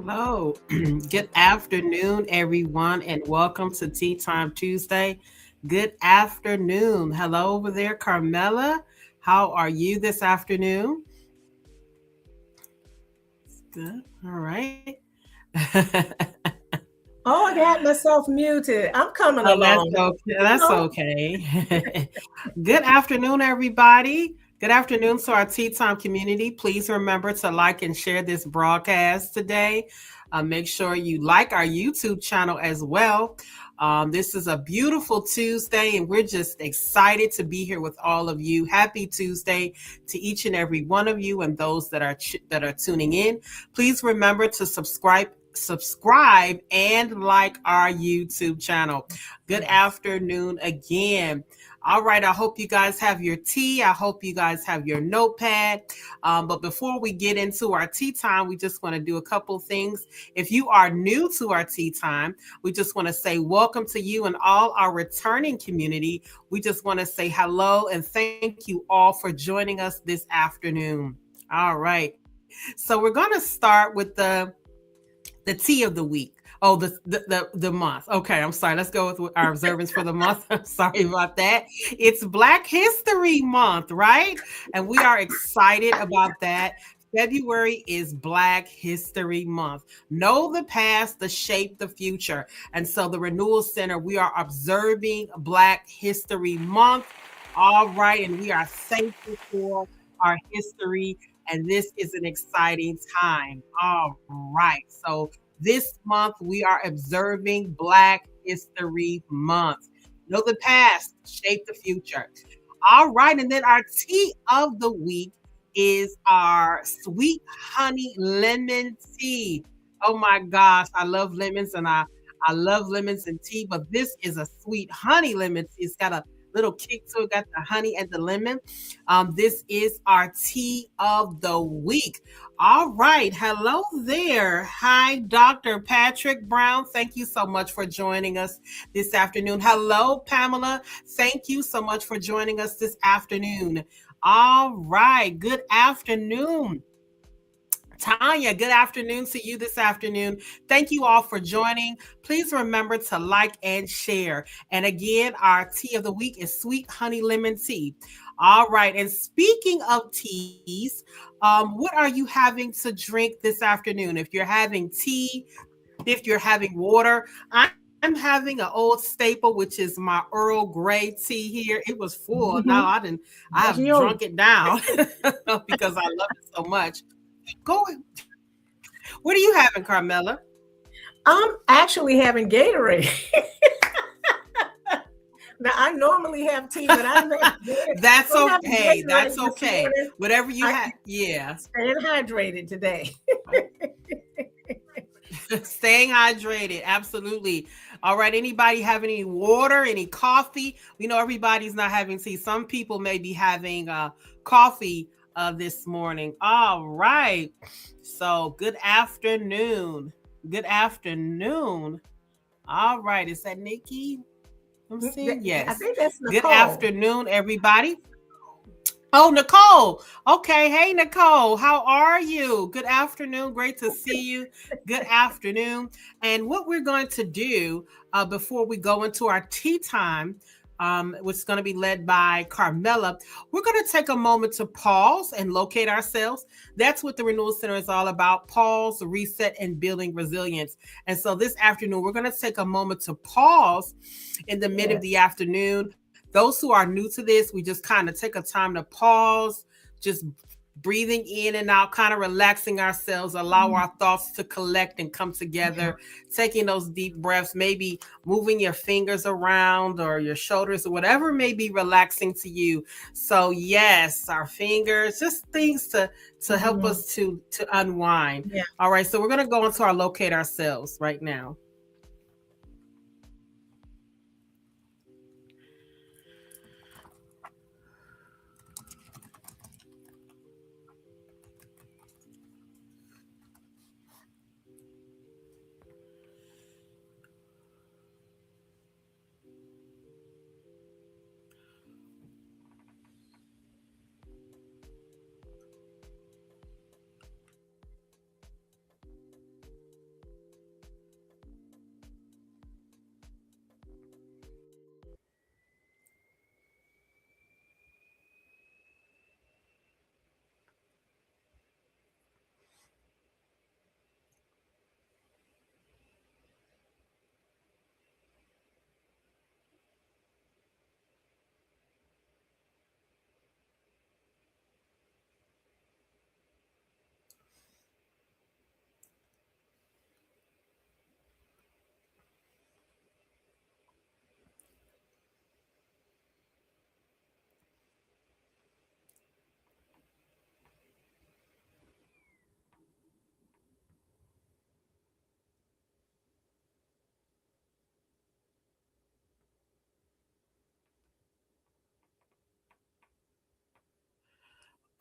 Hello. Good afternoon, everyone, and welcome to Tea Time Tuesday. Good afternoon. Hello over there, Carmela. How are you this afternoon? Good. All right. Oh, I got myself muted. I'm coming Oh, that's along. okay. You That's know, okay. Good afternoon, everybody. Good afternoon to our Tea Time community. Please remember to like and share this broadcast today. Make sure you like our YouTube channel as well. This is a beautiful Tuesday, and we're just excited to be here with all of you. Happy Tuesday to each and every one of you, and those that are tuning in. Please remember to subscribe and like our YouTube channel. Good yes. afternoon again. All right, I hope you guys have your tea. I hope you guys have your notepad. But before we get into our tea time, we just want to do a couple things. If you are new to our tea time, we just want to say welcome to you and all our returning community. We just want to say hello and thank you all for joining us this afternoon. All right. So we're going to start with the tea of the week. Oh, the month. Okay, I'm sorry. Let's go with our observance for the month. I'm sorry about that. It's Black History Month, right? And we are excited about that. February is Black History Month. Know the past to shape the future. And so the Renewal Center, we are observing Black History Month. All right, and we are thankful for our history, and this is an exciting time. All right. So this month we are observing Black History Month. Know the past, shape the future. All right. And then our tea of the week is our sweet honey lemon tea. Oh my gosh, I love lemons and I love lemons and tea, but this is a sweet honey lemon tea. It's got a little kick to it, got the honey and the lemon. This is our tea of the week. All right. Hello there. Hi, Dr. Patrick Brown. Thank you so much for joining us this afternoon. Hello, Pamela. Thank you so much for joining us this afternoon. All right. Good afternoon. Tanya, good afternoon to you this afternoon. Thank you all for joining. Please remember to like and share. And again, our tea of the week is sweet honey lemon tea. All right. And speaking of teas, what are you having to drink this afternoon? If you're having tea, if you're having water, I'm having an old staple, which is my Earl Grey tea here. It was full. Now Mhm. I have That's drunk you. it down because I love it so much. Go What are you having, Carmela? I'm actually having Gatorade. Now, I normally have tea, but That's I'm having okay. Gatorade That's this okay. morning. Whatever you I have, keep yeah. staying hydrated today. Staying hydrated, absolutely. All right. Anybody have any water, any coffee? We know everybody's not having tea. Some people may be having coffee this morning. All right. So good afternoon. Good afternoon. All right. Is that Nikki? I'm seeing I yes. think that's Good Nicole. afternoon, everybody. Oh, Nicole. Okay. Hey, Nicole. How are you? Good afternoon. Great to see you. Good afternoon. And what we're going to do before we go into our tea time, which is going to be led by Carmela, we're going to take a moment to pause and locate ourselves. That's what the Renewal Center is all about: pause, reset, and building resilience. And so this afternoon, we're going to take a moment to pause in the mid of Yes. the afternoon. Those who are new to this, we just kind of take a time to pause, just breathing in and out, kind of relaxing ourselves, allow Mm, our thoughts to collect and come yeah. together, taking those deep breaths, maybe moving your fingers around or your shoulders or whatever may be relaxing to you. So yes, our fingers, just things to help Mhm. us to unwind. Yeah. All right, so we're going to go into our locate ourselves right now.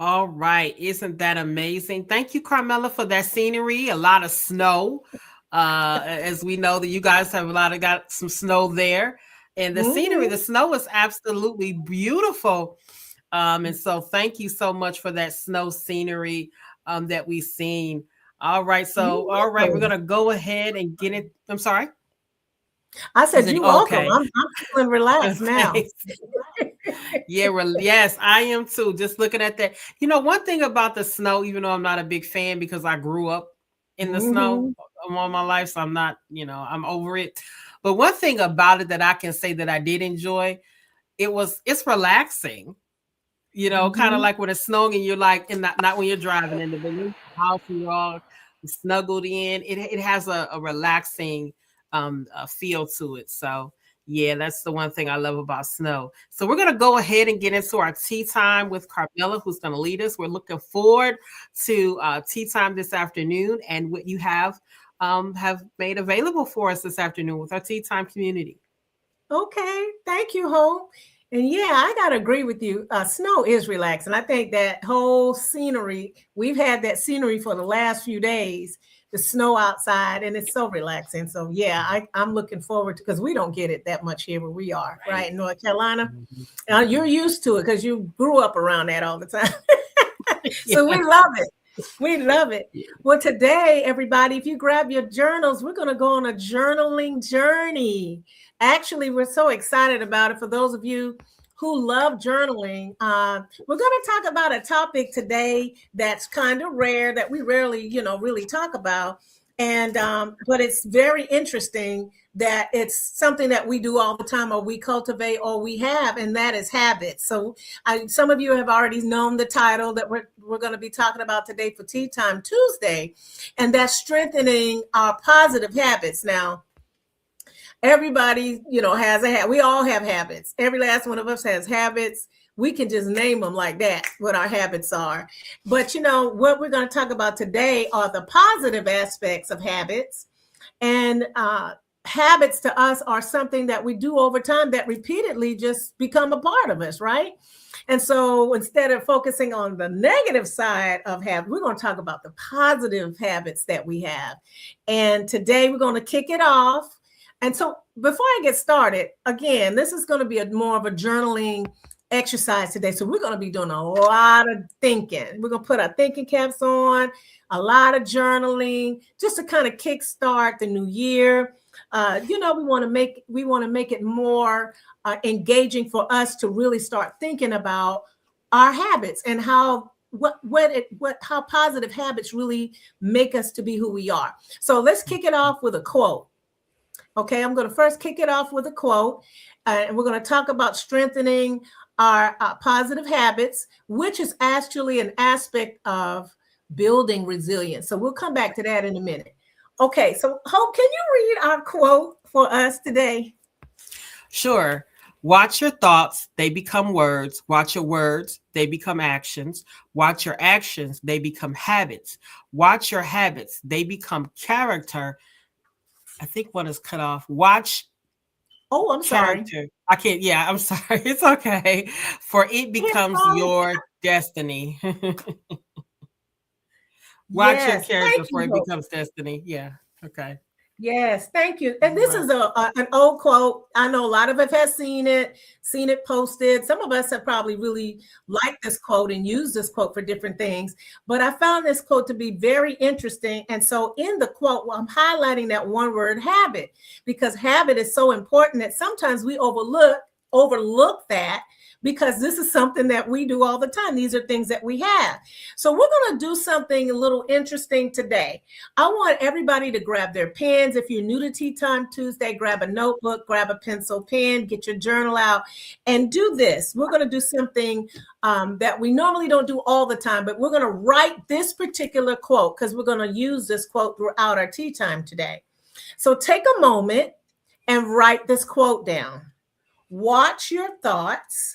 All right. Isn't that amazing? Thank you, Carmela, for that scenery. A lot of snow. As we know that you guys have got some snow there. And the scenery, Hmm. the snow is absolutely beautiful. And so thank you so much for that snow scenery that we've seen. All right. You're So, all right, we're welcome. gonna go ahead and get it. I'm sorry. I You said, said you're welcome. okay. I'm feeling relaxed now. Okay. Yeah, well, yes, I am too. Just looking at that. One thing about the snow, even though I'm not a big fan because I grew up in the snow Hmm. all my life, so I'm not, I'm over it. But one thing about it that I can say that I did enjoy, it's relaxing. Kind of Hmm. like when it's snowing and you're like, and not when you're driving in when you're in the house and you're all snuggled in. It has a relaxing feel to it. So yeah, that's the one thing I love about snow. So we're gonna go ahead and get into our tea time with Carmela, who's gonna lead us. We're looking forward to tea time this afternoon and what you have made available for us this afternoon with our tea time community. Okay, thank you, Hope. And yeah, I gotta agree with you. Snow is relaxing. I think that whole scenery, we've had that scenery for the last few days, the snow outside, and it's so relaxing. So yeah, I'm looking forward to because we don't get it that much here where we are, right Right. in North Carolina. Mhm. You're used to it because you grew up around that all the time. So we Yeah. love it. We love it. Well, today, everybody, if you grab your journals, we're going to go on a journaling journey. Actually, we're so excited about it. For those of you who love journaling, we're going to talk about a topic today that's kind of rare that we rarely, really talk about. And but it's very interesting that it's something that we do all the time, or we cultivate, or we have, and that is habits. So some of you have already known the title that we're going to be talking about today for Tea Time Tuesday, and that's strengthening our positive habits. Now, everybody, has a habit. We all have habits. Every last one of us has habits. We can just name them like that, what our habits are. But what we're going to talk about today are the positive aspects of habits. And habits to us are something that we do over time that repeatedly just become a part of us, right? And so instead of focusing on the negative side of habits, we're going to talk about the positive habits that we have. And today we're going to kick it off. And so before I get started, again, this is going to be more of a journaling exercise today. So we're going to be doing a lot of thinking. We're going to put our thinking caps on, a lot of journaling, just to kind of kickstart the new year. We want to make it more engaging for us to really start thinking about our habits and how how positive habits really make us to be who we are. So let's kick it off with a quote. Okay, I'm going to first kick it off with a quote, and we're going to talk about strengthening our positive habits, which is actually an aspect of building resilience. So we'll come back to that in a minute. Okay, so Hope, can you read our quote for us today? Sure. Watch your thoughts, they become words. Watch your words, they become actions. Watch your actions, they become habits. Watch your habits, they become character. I think one is cut off. Watch Oh, I'm sorry. character. I can't, yeah, I'm sorry. It's okay. For it It's becomes fine. your destiny. Watch your Yes, character thank for you, it Hope. becomes destiny. Yeah. Okay. Yes, thank you. And this Right. is an old quote. I know a lot of us have seen it posted. Some of us have probably really liked this quote and used this quote for different things. But I found this quote to be very interesting. And so in the quote, well, I'm highlighting that one word habit, because habit is so important that sometimes we overlook that, because this is something that we do all the time. These are things that we have. So we're going to do something a little interesting today. I want everybody to grab their pens. If you're new to Tea Time Tuesday, grab a notebook, grab a pencil, pen, get your journal out, and do this. We're going to do something that we normally don't do all the time, but we're going to write this particular quote because we're going to use this quote throughout our tea time today. So take a moment and write this quote down. Watch your thoughts.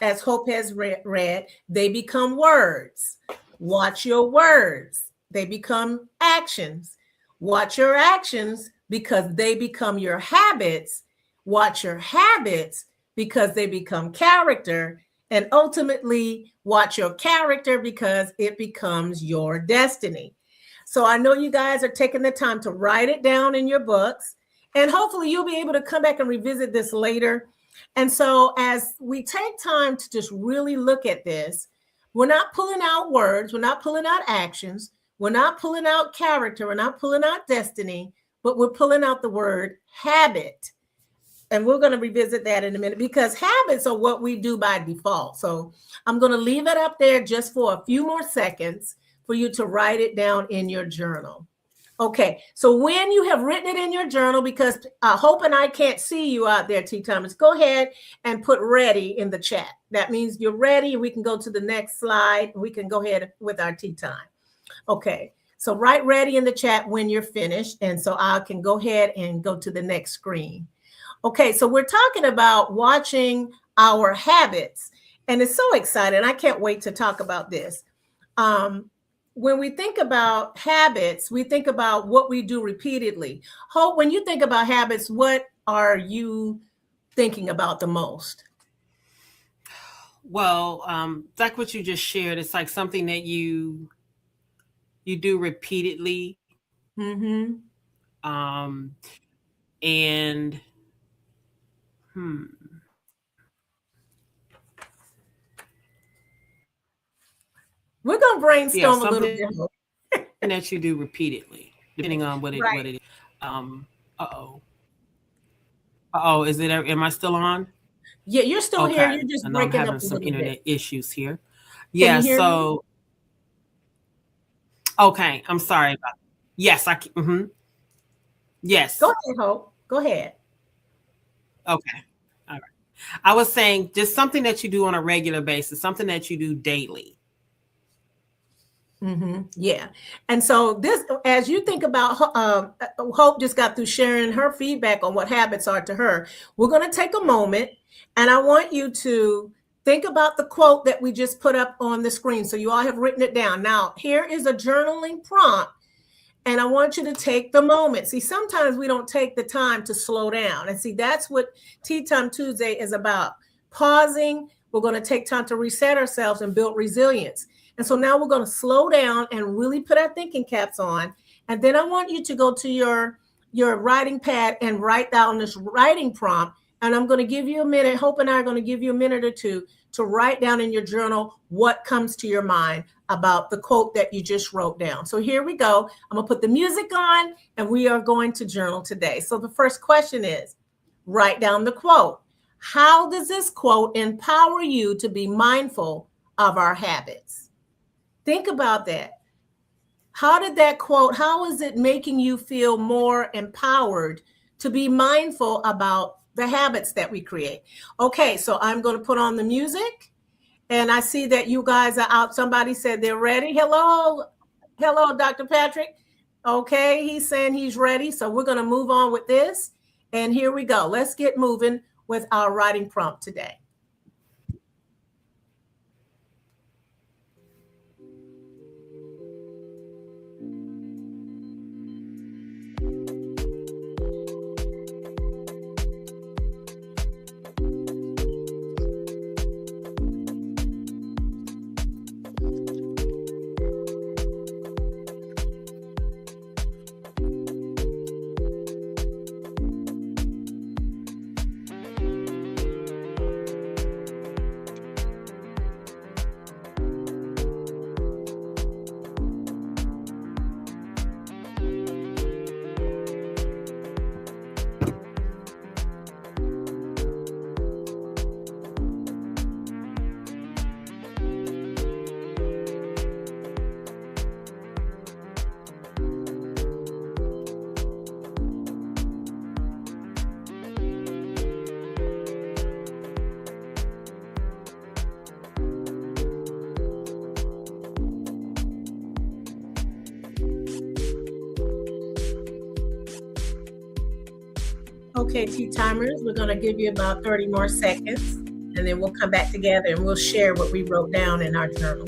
As Hope has read, they become words. Watch your words. They become actions. Watch your actions because they become your habits. Watch your habits because they become character. and ultimately watch your character because it becomes your destiny. So I know you guys are taking the time to write it down in your books, and hopefully you'll be able to come back and revisit this later. And so as we take time to just really look at this, we're not pulling out words, we're not pulling out actions, we're not pulling out character, we're not pulling out destiny, but we're pulling out the word habit. And we're going to revisit that in a minute because habits are what we do by default. So I'm going to leave it up there just for a few more seconds for you to write it down in your journal. Okay, so when you have written it in your journal, because Hope and I can't see you out there, Tea Timers, go ahead and put ready in the chat. That means you're ready. We can go to the next slide. We can go ahead with our tea time. Okay, so write ready in the chat when you're finished. And so I can go ahead and go to the next screen. Okay, so we're talking about watching our habits, and it's so exciting. I can't wait to talk about this. When we think about habits, we think about what we do repeatedly. Hope, when you think about habits, what are you thinking about the most? Well, like what you just shared, it's like something that you do repeatedly. Mm-hmm. And we're gonna brainstorm a little bit. That you do repeatedly, depending on what it Right. what it is. Is it? Am I still on? Yeah, you're still here. You're just and I'm breaking having up a some little internet bit. issues here. Can you hear me? Okay, I'm sorry about that. Yes, yes. Go ahead, Hope. Go ahead. Okay. All right. I was saying just something that you do on a regular basis, something that you do daily. Mm-hmm. Yeah. And so this, as you think about, Hope just got through sharing her feedback on what habits are to her. We're going to take a moment and I want you to think about the quote that we just put up on the screen. So you all have written it down. Now, here is a journaling prompt. And I want you to take the moment. See, sometimes we don't take the time to slow down. And see, that's what Tea Time Tuesday is about. Pausing. We're going to take time to reset ourselves and build resilience. And so now we're going to slow down and really put our thinking caps on. And then I want you to go to your writing pad and write down this writing prompt. And I'm going to give you a minute. Hope and I are going to give you a minute or two to write down in your journal what comes to your mind about the quote that you just wrote down. So here we go. I'm going to put the music on and we are going to journal today. So the first question is, write down the quote. How does this quote empower you to be mindful of our habits? Think about that. How did that quote, how is it making you feel more empowered to be mindful about the habits that we create? Okay, so I'm going to put on the music. And I see that you guys are out. Somebody said they're ready. Hello, Dr. Patrick. Okay, he's saying he's ready. So we're going to move on with this. And here we go. Let's get moving with our writing prompt today. Okay, Tea Timers, we're going to give you about 30 more seconds, and then we'll come back together and we'll share what we wrote down in our journal.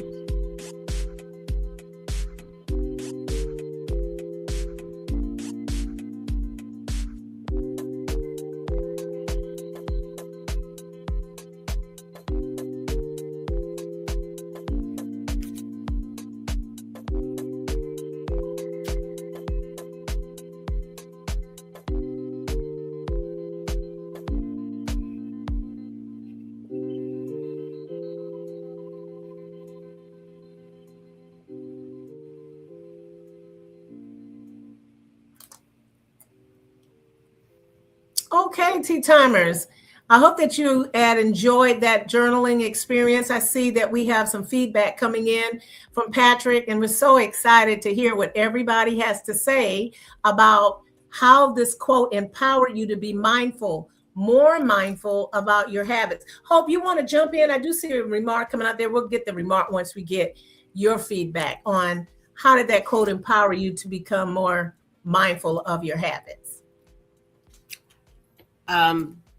Okay, tea timers. I hope that you had enjoyed that journaling experience. I see that we have some feedback coming in from Patrick, and we're so excited to hear what everybody has to say about how this quote empowered you to be mindful, more mindful about your habits. Hope, you want to jump in? I do see a remark coming out there. We'll get the remark once we get your feedback on how did that quote empower you to become more mindful of your habits.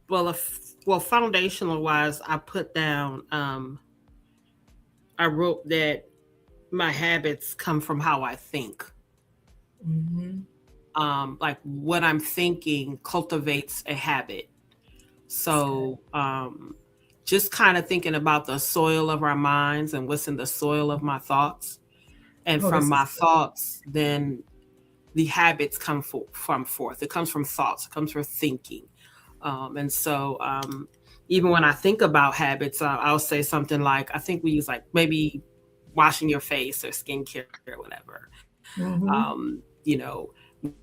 Well, foundational wise, I put down. I wrote that my habits come from how I think. Mm-hmm. Like what I'm thinking cultivates a habit. So, just kind of thinking about the soil of our minds and what's in the soil of my thoughts, and Oh, from this my is thoughts, then the habits come from forth. It comes from thoughts. It comes from thinking. And so, even when I think about habits, I'll say something like, I think we use like maybe washing your face or skincare or whatever. mm-hmm. You know,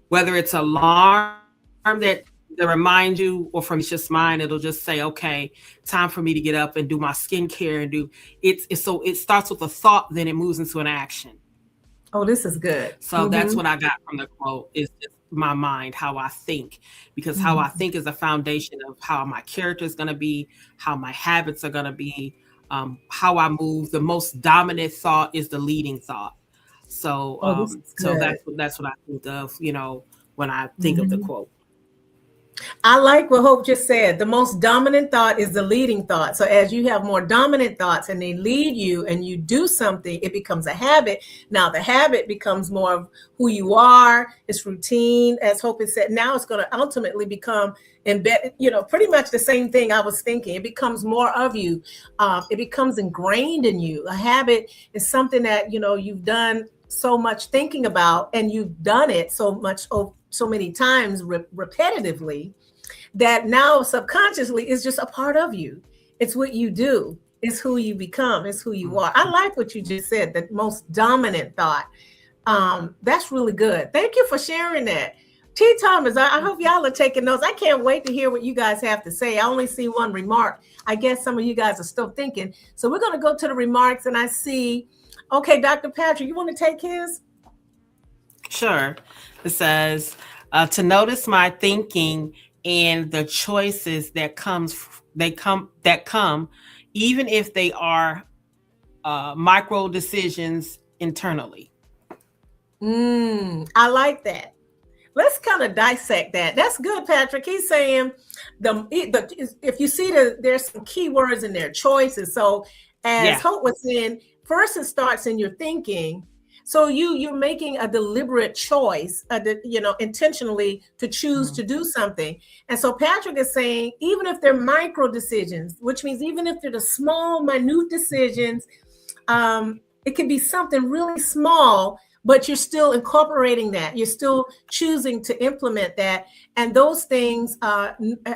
whether it's alarm that remind you, or from just mine, it'll just say, okay, time for me to get up and do my skincare and do it's so it starts with a thought, then it moves into an action. Oh, this is good. So that's Mm-hmm. what I got from the quote, is just my mind, how I think, because how I Mm-hmm. think is a foundation of how my character is going to be, how my habits are going to be, how I move. The most dominant thought is the leading thought. So, Oh, this is so good. that's what I think of, when I think of the Mm-hmm. quote. I like what Hope just said. The most dominant thought is the leading thought. So as you have more dominant thoughts and they lead you and you do something, it becomes a habit. Now the habit becomes more of who you are. It's routine. As Hope has said, now it's going to ultimately become embedded, pretty much the same thing I was thinking. It becomes more of you. It becomes ingrained in you. A habit is something that, you've done so much thinking about, and you've done it so much, so many times repetitively, that now subconsciously is just a part of you. It's what you do. It's who you become. It's who you are. I like what you just said, the most dominant thought. That's really good. Thank you for sharing that. T. Thomas, I hope y'all are taking notes. I can't wait to hear what you guys have to say. I only see one remark. I guess some of you guys are still thinking. So we're going to go to the remarks, and I see, okay, Dr. Patrick, you want to take his? Sure. It says, to notice my thinking and the choices that come, even if they are micro decisions internally. I like that. Let's kind of dissect that. That's good, Patrick. He's saying if you see there's some key words in there, choices. So as Hope was saying, first it starts in your thinking. So you're making a deliberate choice, intentionally to choose to do something. And so Patrick is saying, even if they're micro decisions, which means even if they're the small, minute decisions, it could be something really small, but you're still incorporating that. You're still choosing to implement that. And those things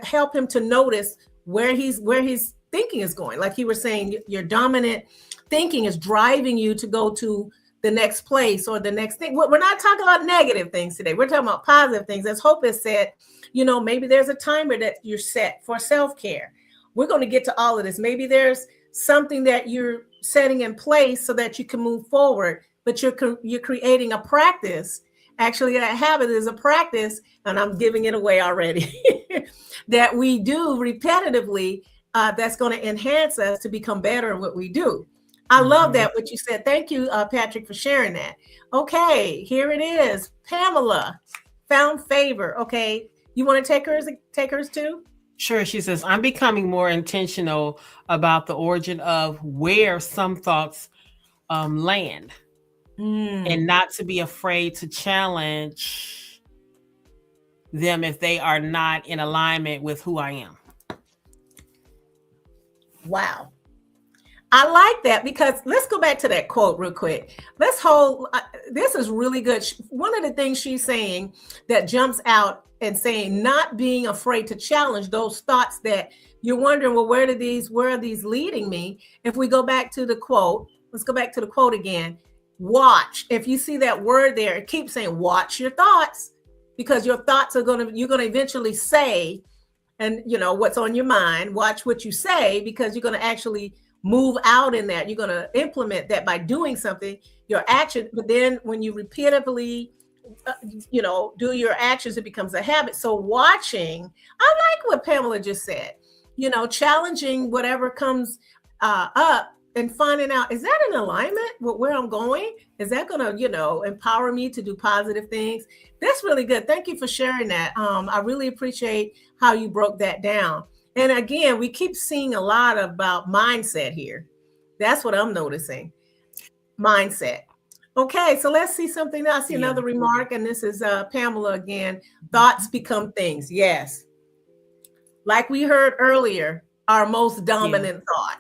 help him to notice where he's thinking is going. Like you were saying, your dominant thinking is driving you to go to the next place or the next thing. We're not talking about negative things today. We're talking about positive things. As Hope has said, maybe there's a timer that you're set for self-care. We're going to get to all of this. Maybe there's something that you're setting in place so that you can move forward, but you're creating a practice. Actually, that habit is a practice, and I'm giving it away already, that we do repetitively, that's going to enhance us to become better at what we do. I love that, what you said. Thank you, Patrick, for sharing that. Okay, here it is. Pamela found favor. Okay, you want to take hers too? Sure. She says, I'm becoming more intentional about the origin of where some thoughts land, and not to be afraid to challenge them if they are not in alignment with who I am. Wow. I like that, because let's go back to that quote real quick. This is really good. One of the things she's saying that jumps out and saying, not being afraid to challenge those thoughts that you're wondering, well, where are these leading me? If we go back to the quote, let's go back to the quote again. Watch. If you see that word there, it keeps saying, watch your thoughts, because your thoughts you're going to eventually say and what's on your mind. Watch what you say, because you're going to actually move out in that. You're going to implement that by doing something, your action. But then when you repeatedly do your actions, it becomes a habit. So watching, I like what Pamela just said, challenging whatever comes up and finding out, is that in alignment with where I'm going? Is that going to, empower me to do positive things? That's really good. Thank you for sharing that. I really appreciate how you broke that down. And again, we keep seeing a lot about mindset here. That's what I'm noticing. Mindset. Okay, so let's see something else. I see another remark, and this is Pamela again. Thoughts become things. Yes. Like we heard earlier, our most dominant thought.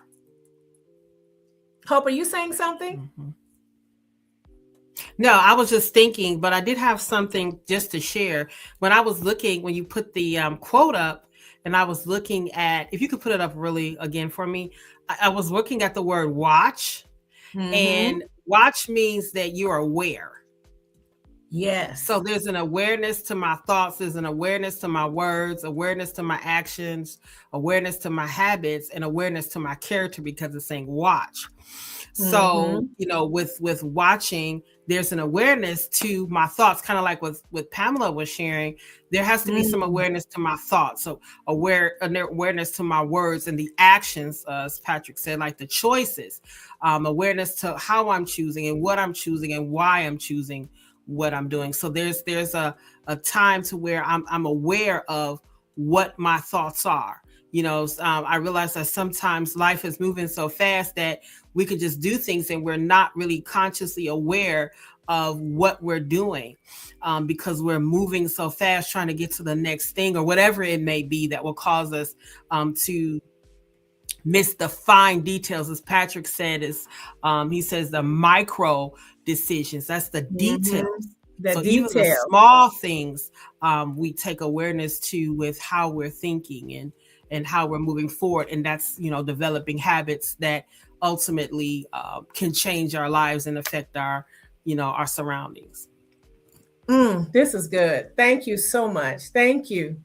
Hope, are you saying something? Mm-hmm. No, I was just thinking, but I did have something just to share. When I was looking, when you put the quote up, and I was looking at, if you could put it up really again for me, I was looking at the word watch, and watch means that you're aware. Yes. So there's an awareness to my thoughts, there's an awareness to my words, awareness to my actions, awareness to my habits, and awareness to my character, because it's saying watch. So, with watching, there's an awareness to my thoughts, kind of like what Pamela was sharing. There has to be some awareness to my thoughts. So awareness to my words and the actions, as Patrick said, like the choices, awareness to how I'm choosing and what I'm choosing and why I'm choosing what I'm doing. So there's a time to where I'm aware of what my thoughts are. I realize that sometimes life is moving so fast that we could just do things and we're not really consciously aware of what we're doing, because we're moving so fast, trying to get to the next thing or whatever it may be that will cause us to miss the fine details. As Patrick said, he says the micro decisions, that's the details. Even the small things, we take awareness to with how we're thinking and how we're moving forward. And that's, developing habits that ultimately can change our lives and affect our surroundings. This is good. Thank you so much. Thank you.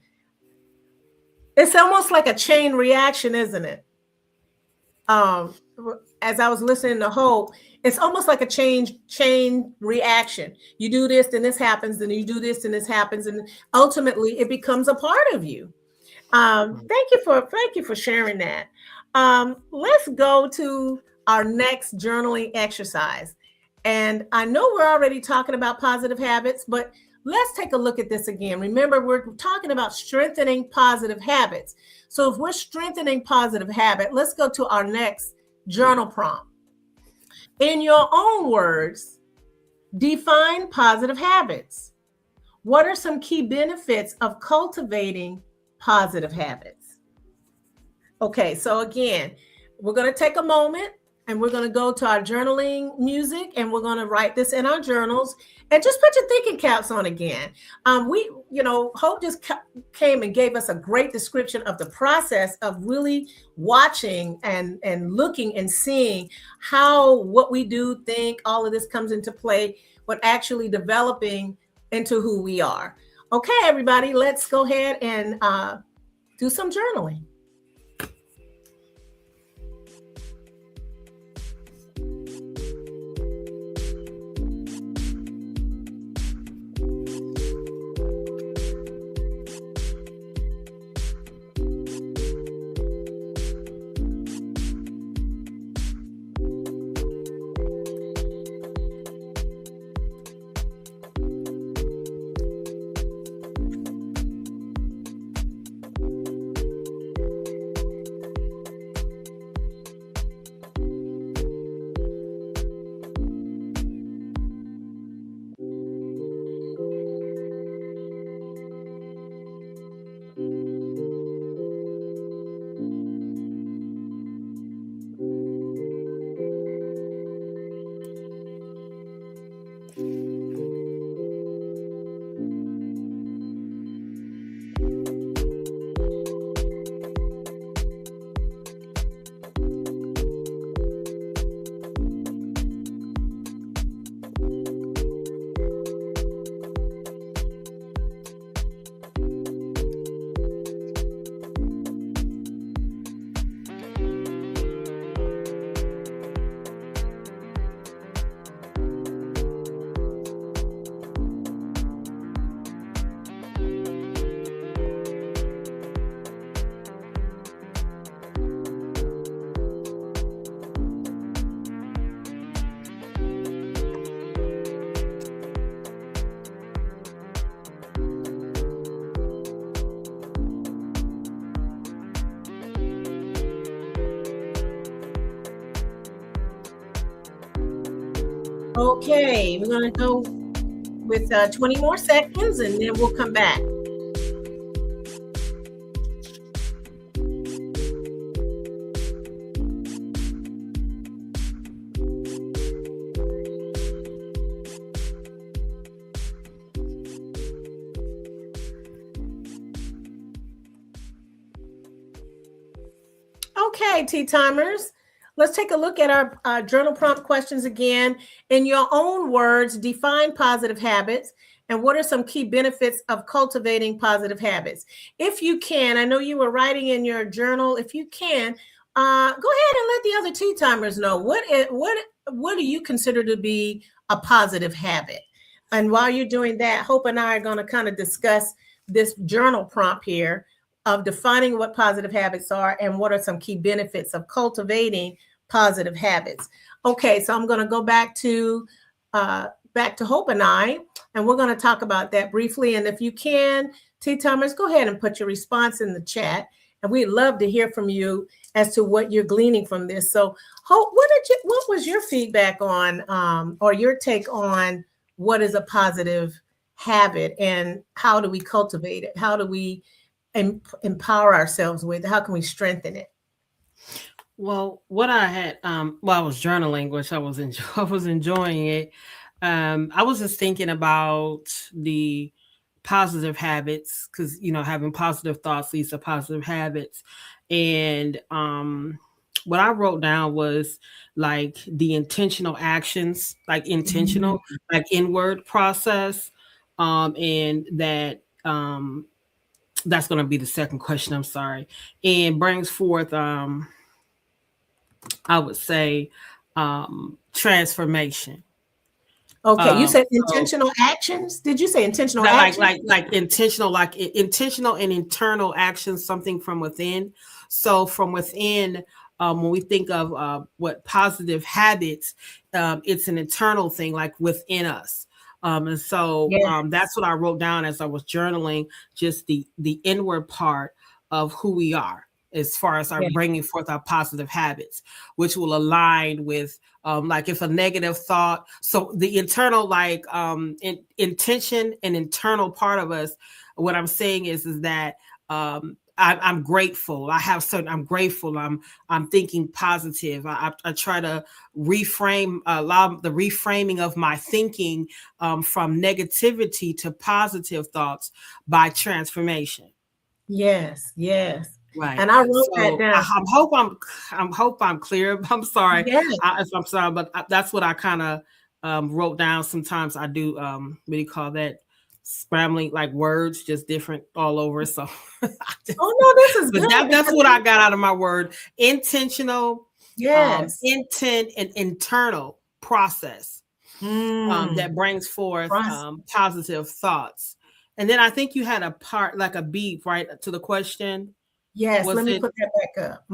It's almost like a chain reaction, isn't it? As I was listening to Hope, it's almost like a chain reaction. You do this, then this happens, then you do this, and this happens, and ultimately it becomes a part of you. Thank you for sharing that. Let's go to our next journaling exercise. And I know we're already talking about positive habits, but let's take a look at this again. Remember, we're talking about strengthening positive habits. So if we're strengthening positive habit, let's go to our next journal prompt. In your own words, define positive habits. What are some key benefits of cultivating positive habits? Okay, so again, we're going to take a moment and we're going to go to our journaling music, and we're going to write this in our journals, and just put your thinking caps on again. Hope just came and gave us a great description of the process of really watching and looking and seeing how what we do, think, all of this comes into play, but actually developing into who we are. Okay, everybody, let's go ahead and do some journaling. Okay, we're going to go with 20 more seconds and then we'll come back. Okay, tea timers, let's take a look at our journal prompt questions again. In your own words, define positive habits and what are some key benefits of cultivating positive habits? If you can, I know you were writing in your journal. If you can, go ahead and let the other tea timers know what do you consider to be a positive habit? And while you're doing that, Hope and I are going to kind of discuss this journal prompt here of defining what positive habits are and what are some key benefits of cultivating positive habits. Okay, so I'm going to go back to Hope and I, and we're going to talk about that briefly. And if you can, tea timers, go ahead and put your response in the chat, and we'd love to hear from you as to what you're gleaning from this. So, Hope, what was your feedback on, or your take on what is a positive habit and how do we cultivate it? How do we empower ourselves with? How can we strengthen it? Well, what I had, I was journaling, which I was enjoying it. I was just thinking about the positive habits because having positive thoughts leads to positive habits, and what I wrote down was like the intentional actions, like intentional, like inward process, and that. That's going to be the second question. I'm sorry. And brings forth, I would say, transformation. Okay, you said intentional actions. Did you say intentional actions? Like intentional and internal actions, something from within. So from within, when we think of what positive habits, it's an internal thing, like within us. And so that's what I wrote down as I was journaling, just the inward part of who we are as far as our bringing forth our positive habits, which will align with like if a negative thought. So the internal intention and internal part of us, what I'm saying is that I'm grateful. I'm grateful. I'm thinking positive. I try to allow the reframing of my thinking from negativity to positive thoughts by transformation. Yes. Right. And I wrote that down. I hope I'm clear. I'm sorry. Yes. I'm sorry, but that's what I kind of wrote down. Sometimes I do, what do you call that? Scrambling, like words, just different all over. So, oh no, this is good. That's what I got out of my word: intentional, intent, and internal process that brings forth positive thoughts. And then I think you had a part, like a beat, right, to the question. Yes, let me put that back up.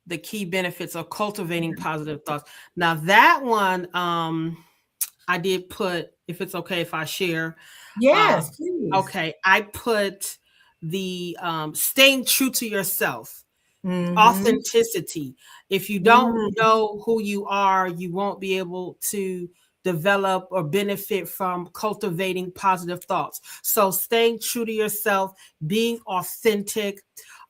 The key benefits of cultivating positive thoughts. Now that one, I did put, if it's okay if I share. Yes, please. Okay. I put the staying true to yourself, authenticity. If you don't know who you are, you won't be able to develop or benefit from cultivating positive thoughts. So staying true to yourself, being authentic,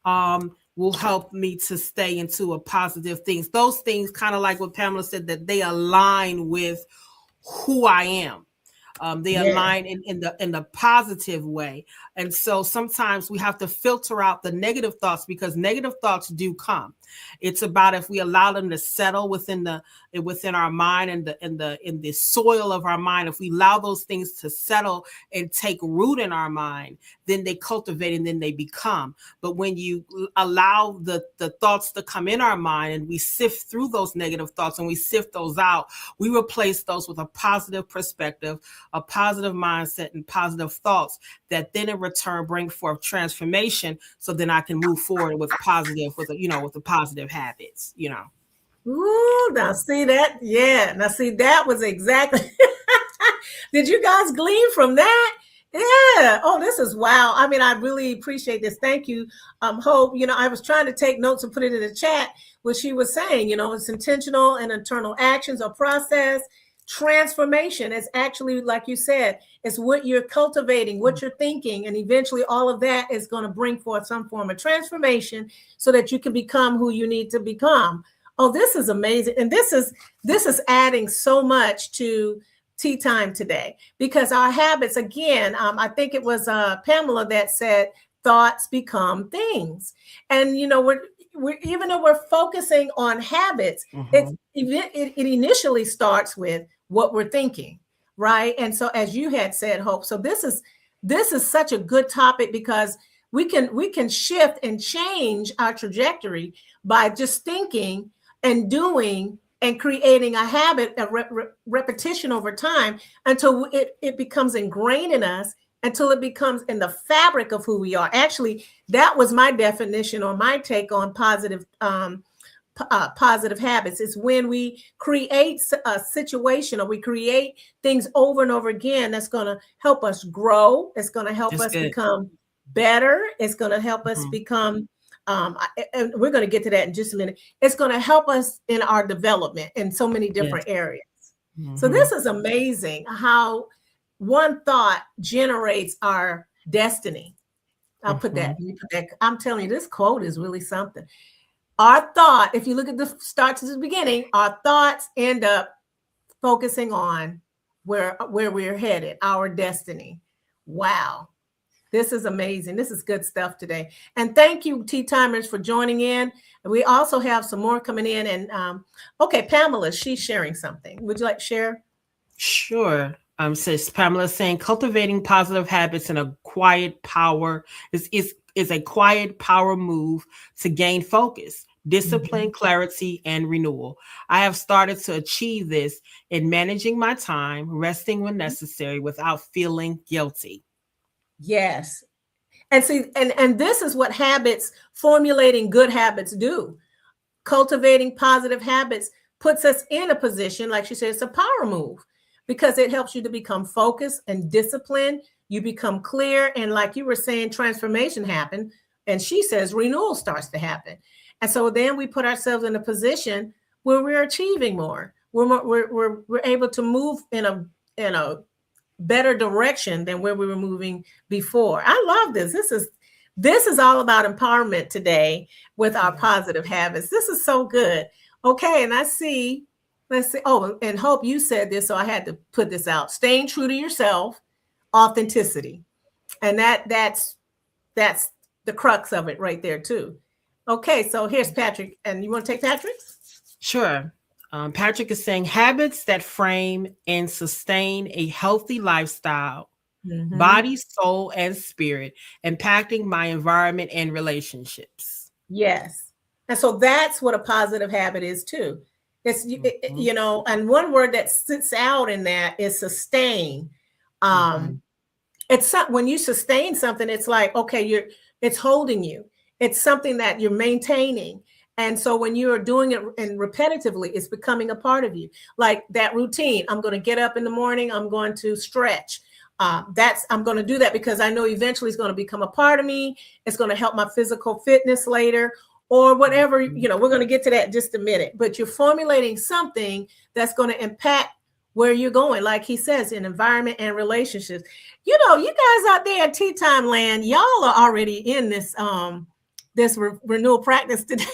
will help me to stay into a positive things. Those things, kind of like what Pamela said, that they align with who I am. They align in the positive way. And so sometimes we have to filter out the negative thoughts because negative thoughts do come. It's about if we allow them to settle within our mind and in the soil of our mind. If we allow those things to settle and take root in our mind, then they cultivate and then they become. But when you allow the thoughts to come in our mind and we sift through those negative thoughts and we sift those out, we replace those with a positive perspective, a positive mindset, and positive thoughts that then in return bring forth transformation. So then I can move forward with the positive habits, Ooh, now see that? Yeah. Now see, that was exactly. Did you guys glean from that? Yeah. Oh, this is wow. I mean, I really appreciate this. Thank you. Hope, I was trying to take notes and put it in the chat, what she was saying, it's intentional and internal actions or process. Transformation is actually, like you said, it's what you're cultivating, what you're thinking, and eventually all of that is going to bring forth some form of transformation so that you can become who you need to become. Oh, this is amazing. And this is adding so much to tea time today, because our habits, again, I think it was Pamela that said thoughts become things. And we're even though we're focusing on habits, it initially starts with what we're thinking, right? And so, as you had said, Hope, so this is such a good topic, because we can shift and change our trajectory by just thinking and doing and creating a habit, a repetition over time, until it becomes ingrained in us, until it becomes in the fabric of who we are. Actually, that was my definition or my take on positive habits. Is when we create a situation, or we create things over and over again, that's going to help us grow. It's going to help us become better. It's going to help us become and we're going to get to that in just a minute. It's going to help us in our development in so many different areas. So this is amazing how one thought generates our destiny. I'll put that. I'm telling you, this quote is really something. Our thought, if you look at the start to the beginning, our thoughts end up focusing on where we're headed, our destiny. Wow. This is amazing. This is good stuff today. And thank you, Tea Timers, for joining in. We also have some more coming in. And okay, Pamela, she's sharing something. Would you like to share? Sure. Says Pamela, saying cultivating positive habits in a quiet power is a quiet power move to gain focus, discipline, clarity, and renewal. I have started to achieve this in managing my time, resting when necessary without feeling guilty. Yes. And see, and this is what formulating good habits do. Cultivating positive habits puts us in a position, like she said, it's a power move, because it helps you to become focused and disciplined. You become clear. And like you were saying, transformation happened. And she says renewal starts to happen. And so then we put ourselves in a position where we're achieving more. We're able to move in a better direction than where we were moving before. I love this. This is all about empowerment today with our positive habits. This is so good. Okay, and let's see. Oh, and Hope, you said this, so I had to put this out. Staying true to yourself, authenticity. And that's the crux of it right there too. Okay, so here's Patrick. And you want to take Patrick's? Sure. Patrick is saying habits that frame and sustain a healthy lifestyle, body, soul, and spirit, impacting my environment and relationships. Yes. And so that's what a positive habit is too. It's, and one word that sits out in that is sustain. It's when you sustain something, it's like, okay, it's holding you. It's something that you're maintaining. And so when you are doing it and repetitively, it's becoming a part of you. Like that routine. I'm going to get up in the morning. I'm going to stretch. I'm going to do that because I know eventually it's going to become a part of me. It's going to help my physical fitness later, or whatever. We're going to get to that in just a minute. But you're formulating something that's going to impact where you're going. Like he says, in environment and relationships. You guys out there at Tea Time Land, y'all are already in this renewal practice today.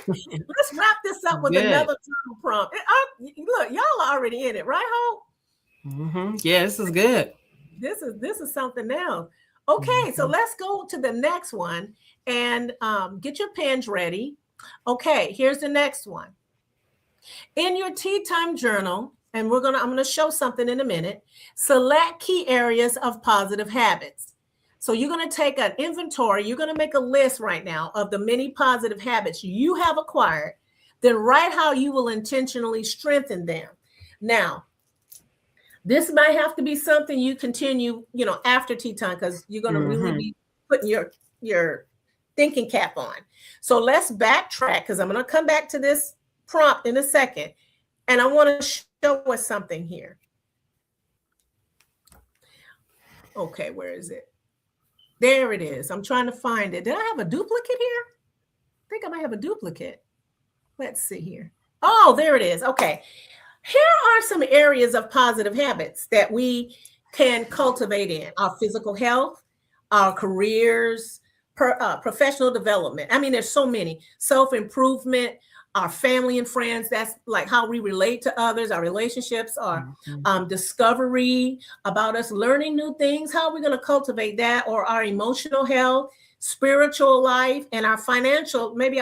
Let's wrap this up with another journal prompt. Look, y'all are already in it, right, Hope? Yeah, this is good. This is something else. Okay, so let's go to the next one and get your pens ready. Okay, here's the next one. In your Tea Time journal, and I'm gonna show something in a minute. Select key areas of positive habits. So you're going to take an inventory. You're going to make a list right now of the many positive habits you have acquired. Then write how you will intentionally strengthen them. Now, this might have to be something you continue, after tea time, because you're going to really be putting your thinking cap on. So let's backtrack, because I'm going to come back to this prompt in a second. And I want to show us something here. Okay, where is it? There it is. I'm trying to find it. Did I have a duplicate here? I think I might have a duplicate. Let's see here. Oh, there it is. Okay. Here are some areas of positive habits that we can cultivate in our physical health, our careers, professional development. I mean, there's so many. Self improvement, our family and friends. That's like how we relate to others, our relationships, our discovery about us learning new things. How are we going to cultivate that? Or our emotional health, spiritual life, and our financial. Maybe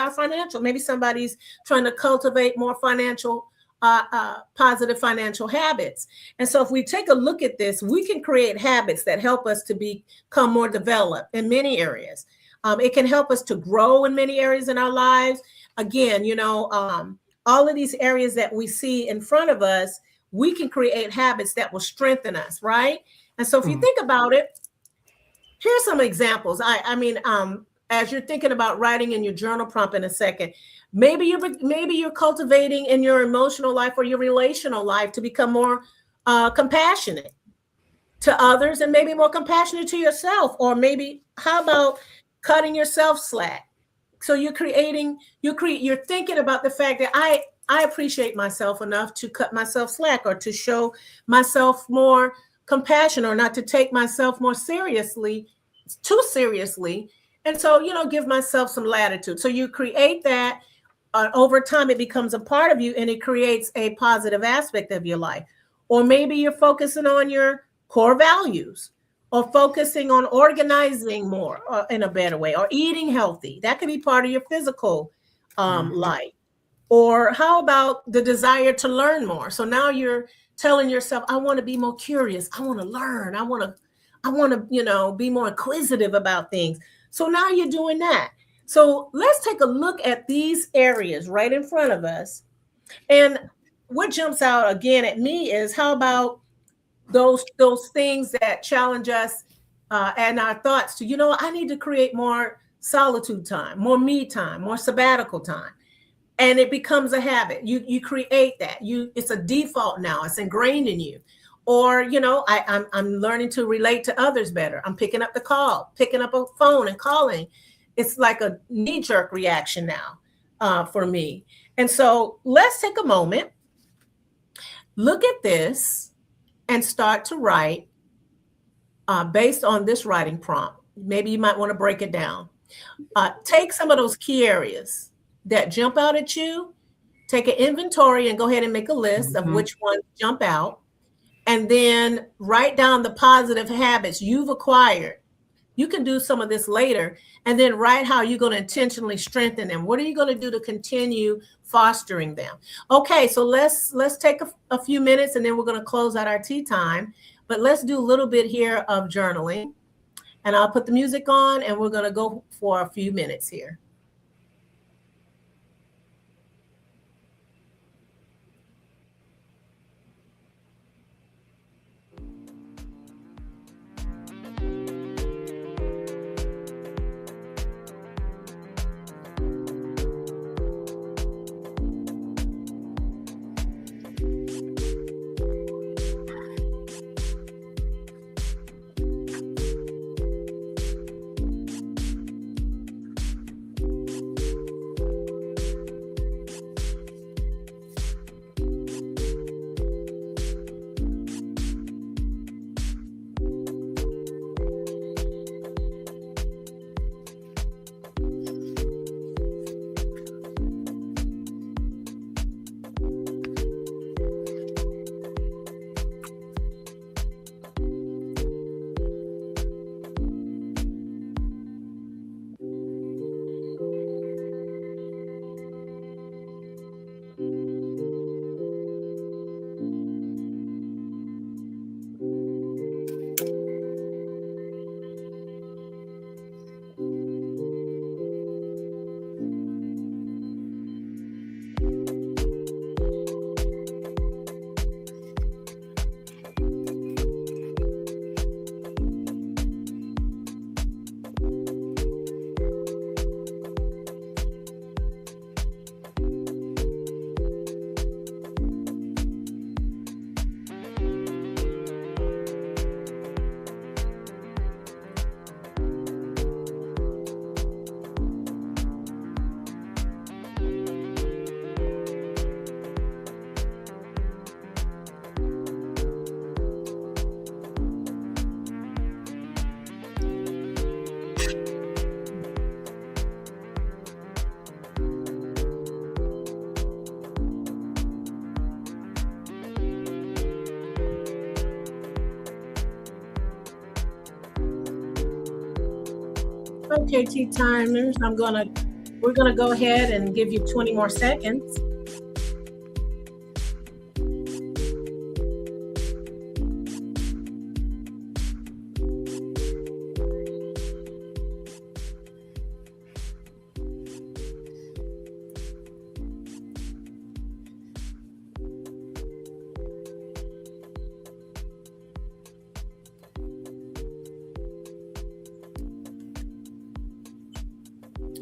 somebody's trying to cultivate more financial positive financial habits. And so if we take a look at this, we can create habits that help us to become more developed in many areas. It can help us to grow in many areas in our lives. Again, all of these areas that we see in front of us, we can create habits that will strengthen us, right? And so if you think about it, here's some examples. As you're thinking about writing in your journal prompt in a second, maybe you're cultivating in your emotional life or your relational life to become more compassionate to others and maybe more compassionate to yourself. Or maybe how about cutting yourself slack? So you're thinking about the fact that I appreciate myself enough to cut myself slack, or to show myself more compassion, or not to take myself too seriously. And so, give myself some latitude. So you create that. Over time, it becomes a part of you, and it creates a positive aspect of your life. Or maybe you're focusing on your core values, or focusing on organizing more in a better way, or eating healthy. That could be part of your physical life. Or how about the desire to learn more? So now you're telling yourself, I want to be more curious. I want to learn. I want to, be more inquisitive about things. So now you're doing that. So let's take a look at these areas right in front of us. And what jumps out again at me is, how about those things that challenge us and our thoughts to, I need to create more solitude time, more me time, more sabbatical time. And it becomes a habit. You create that. It's a default now. It's ingrained in you. Or, I'm learning to relate to others better. I'm picking up a phone and calling. It's like a knee-jerk reaction now for me. And so let's take a moment, look at this, and start to write based on this writing prompt. Maybe you might want to break it down. Take some of those key areas that jump out at you, take an inventory and go ahead and make a list of which ones jump out, and then write down the positive habits you've acquired. You can do some of this later, and then write how you're going to intentionally strengthen them. What are you going to do to continue fostering them? Okay, so let's take a few minutes, and then we're going to close out our tea time. But let's do a little bit here of journaling, and I'll put the music on, and we're going to go for a few minutes here. Okay, tea timers. We're gonna go ahead and give you 20 more seconds.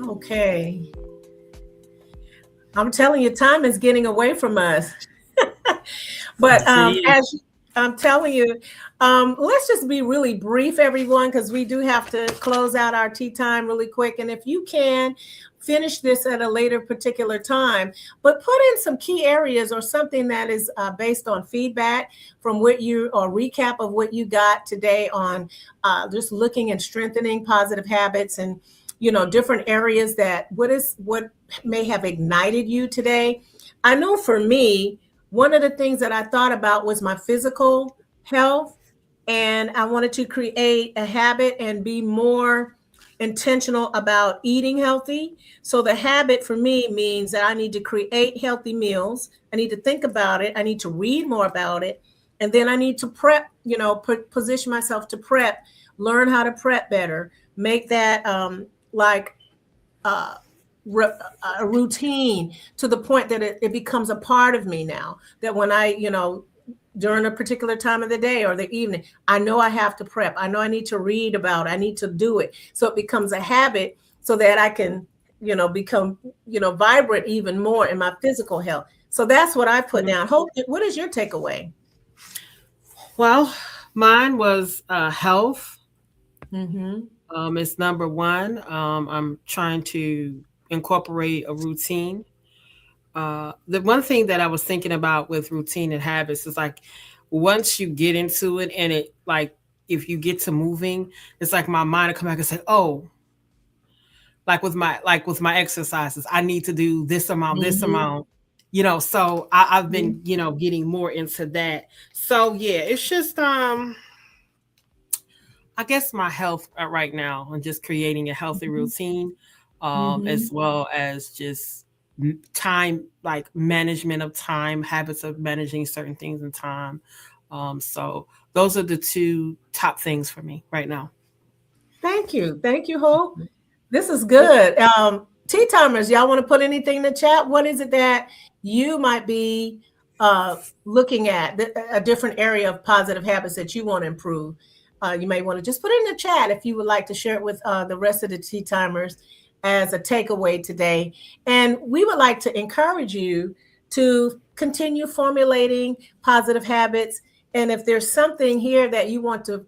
Okay. I'm telling you, time is getting away from us. But as I'm telling you, let's just be really brief, everyone, because we do have to close out our tea time really quick. And if you can finish this at a later particular time, but put in some key areas or something that is based on feedback from what you or recap of what you got today on just looking and strengthening positive habits and different areas that what may have ignited you today. I know for me, one of the things that I thought about was my physical health, and I wanted to create a habit and be more intentional about eating healthy. So the habit for me means that I need to create healthy meals. I need to think about it. I need to read more about it. And then I need to prep, position myself to prep, learn how to prep better, make that like uh, a routine to the point that it becomes a part of me now. That when I, during a particular time of the day or the evening, I know I have to prep. I know I need to read about it. I need to do it. So it becomes a habit so that I can, become, vibrant even more in my physical health. So that's what I put down. Hope, what is your takeaway? Well, mine was health. Mm-hmm. It's number one. I'm trying to incorporate a routine. The one thing that I was thinking about with routine and habits is like once you get into it and it like if you get to moving, it's like my mind will come back and say, "Oh, like with my exercises, I need to do this Mm-hmm. amount." So I've been getting more into that. So yeah, it's just I guess my health right now and just creating a healthy Mm-hmm. routine, Mm-hmm. as well as just time, like management of time, habits of managing certain things in time. So those are the two top things for me right now. Thank you. Thank you, Hope. This is good. Tea timers, y'all want to put anything in the chat? What is it that you might be looking at, a different area of positive habits that you want to improve? You may want to just put it in the chat if you would like to share it with the rest of the tea timers as a takeaway today. And we would like to encourage you to continue formulating positive habits. And if there's something here that you want to,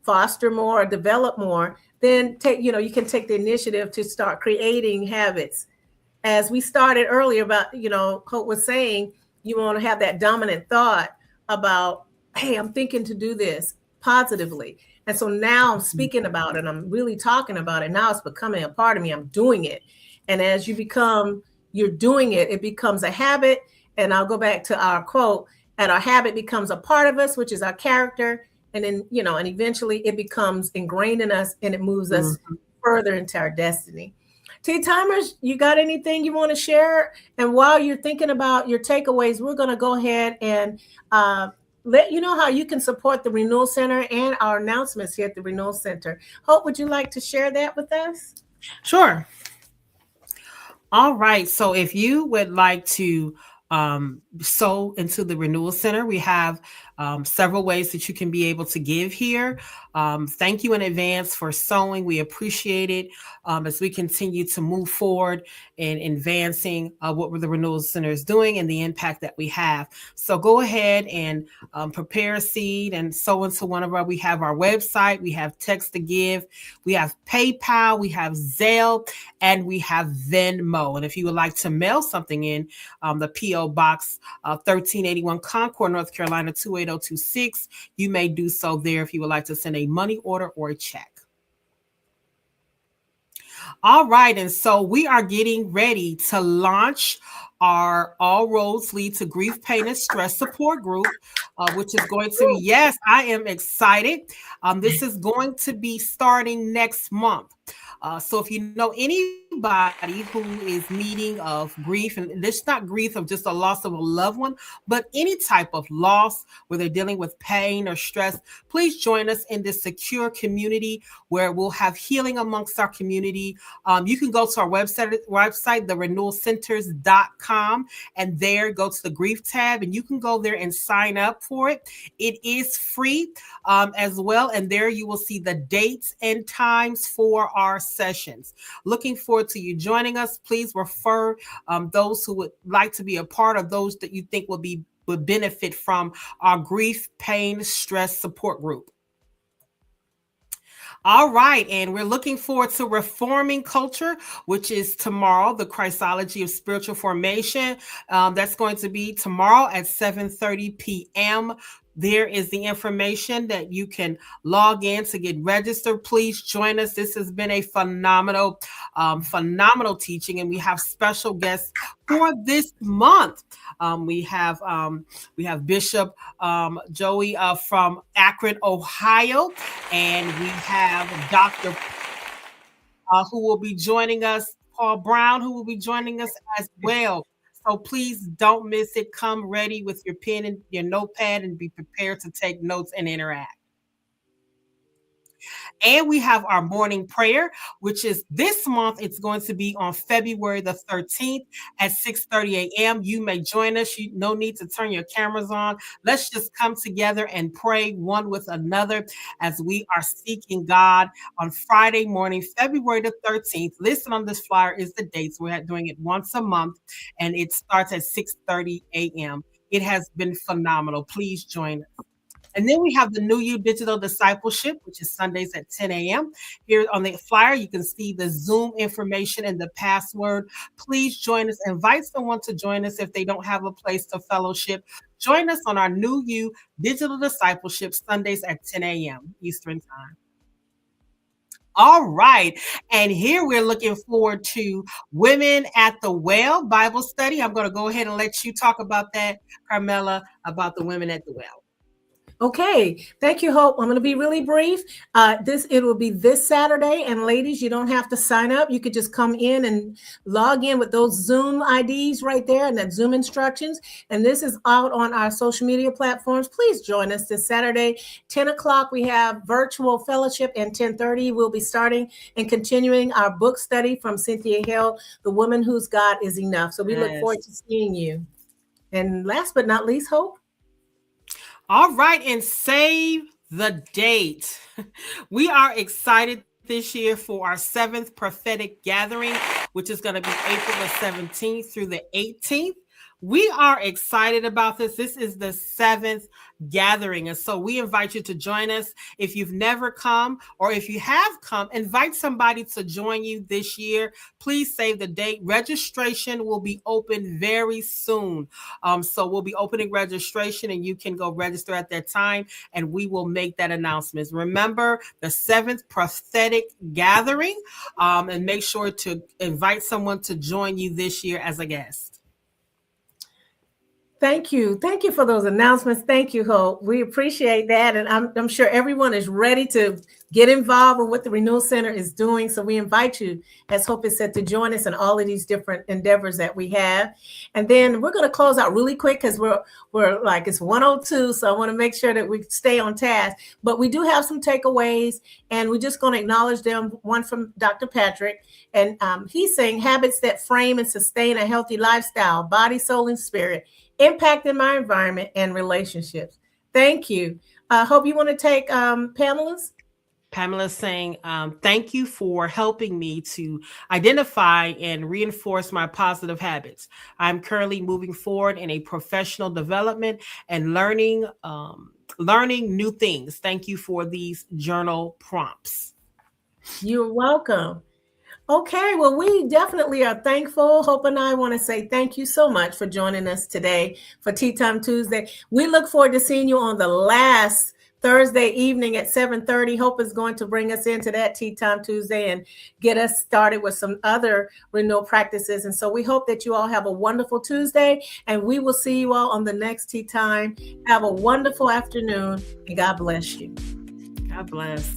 foster more or develop more, then you can take the initiative to start creating habits. As we started earlier about, Hope was saying, you want to have that dominant thought about, hey, I'm thinking to do this positively. And so now I'm speaking about it. I'm really talking about it. Now it's becoming a part of me. I'm doing it. And as you're doing it, it becomes a habit. And I'll go back to our quote, and our habit becomes a part of us, which is our character. And then, and eventually it becomes ingrained in us and it moves us Mhm. further into our destiny. Tea timers, you got anything you want to share? And while you're thinking about your takeaways, we're going to go ahead and let you know how you can support the Renewal Center and our announcements here at the Renewal Center. Hope, would you like to share that with us? Sure. All right. So if you would like to sow into the Renewal Center, we have several ways that you can be able to give here. Thank you in advance for sowing. We appreciate it as we continue to move forward in advancing what the Renewal Center is doing and the impact that we have. So go ahead and prepare a seed and sow into one of we have our website, we have text to give, we have PayPal, we have Zelle, and we have Venmo. And if you would like to mail something in, the P.O. Box 1381 Concord, North Carolina 28026, you may do so there if you would like to send a money order or a check. All right. And so we are getting ready to launch our All Roads Lead to Grief, Pain, and Stress support group, which is going to be, yes, I am excited. This is going to be starting next month. So if you know anybody who is needing of grief, and this not grief of just a loss of a loved one, but any type of loss where they're dealing with pain or stress, please join us in this secure community where we'll have healing amongst our community. You can go to our website, therenewalcenters.com, and there go to the grief tab, and you can go there and sign up for it. It is free as well, and there you will see the dates and times for our sessions. Looking forward to you joining us. Please refer those who would like to be a part of those that you think would benefit from our grief, pain, stress support group. All right, and we're looking forward to Reforming Culture, which is tomorrow, the Christology of Spiritual Formation. That's going to be tomorrow at 7:30 p.m. There is the information that you can log in to get registered. Please join us. This has been a phenomenal teaching, and we have special guests for this month. We have Bishop Joey from Akron, Ohio, and we have Dr. Who will be joining us, Paul Brown, who will be joining us as well. So please don't miss it. Come ready with your pen and your notepad and be prepared to take notes and interact. And we have our morning prayer, which is this month. It's going to be on February the 13th at 6:30 a.m. You may join us. No need to turn your cameras on. Let's just come together and pray one with another as we are seeking God on Friday morning, February the 13th. Listed on this flyer is the dates. We're doing it once a month, and it starts at 6:30 a.m. It has been phenomenal. Please join us. And then we have the New You Digital Discipleship, which is Sundays at 10 a.m. Here on the flyer, you can see the Zoom information and the password. Please join us. Invite someone to join us if they don't have a place to fellowship. Join us on our New You Digital Discipleship, Sundays at 10 a.m. Eastern Time. All right. And here we're looking forward to Women at the Well Bible study. I'm going to go ahead and let you talk about that, Carmela, about the Women at the Well. Okay, thank you, Hope. I'm going to be really brief. It will be this Saturday, and ladies, you don't have to sign up. You could just come in and log in with those Zoom IDs right there and that Zoom instructions. And this is out on our social media platforms. Please join us this Saturday, 10 o'clock. We have virtual fellowship, and 10:30 we'll be starting and continuing our book study from Cynthia Hill, The Woman Whose God Is Enough. So we look forward to seeing you. And last but not least, Hope. All right, and save the date. We are excited this year for our 7th prophetic gathering, which is going to be April the 17th through the 18th. We are excited about this. This is the 7th gathering. And so we invite you to join us. If you've never come, or if you have come, invite somebody to join you this year. Please save the date. Registration will be open very soon. So we'll be opening registration, and you can go register at that time, and we will make that announcement. Remember the 7th prophetic gathering, and make sure to invite someone to join you this year as a guest. Thank you. Thank you for those announcements. Thank you, Hope. We appreciate that. And I'm sure everyone is ready to get involved with what the Renewal Center is doing. So we invite you, as Hope has said, to join us in all of these different endeavors that we have. And then we're going to close out really quick because we're like, it's 1:02. So I want to make sure that we stay on task. But we do have some takeaways, and we're just going to acknowledge them. One from Dr. Patrick. And he's saying habits that frame and sustain a healthy lifestyle, body, soul, and spirit, impacting my environment and relationships. Thank you. Hope you want to take Pamela's. Pamela's saying, thank you for helping me to identify and reinforce my positive habits. I'm currently moving forward in a professional development and learning new things. Thank you for these journal prompts. You're welcome. Okay, well, we definitely are thankful. Hope and I want to say thank you so much for joining us today for Tea Time Tuesday. We look forward to seeing you on the last Thursday evening at 7:30. Hope is going to bring us into that Tea Time Tuesday and get us started with some other renewal practices. And so we hope that you all have a wonderful Tuesday, and we will see you all on the next Tea Time. Have a wonderful afternoon, and God bless you. God bless.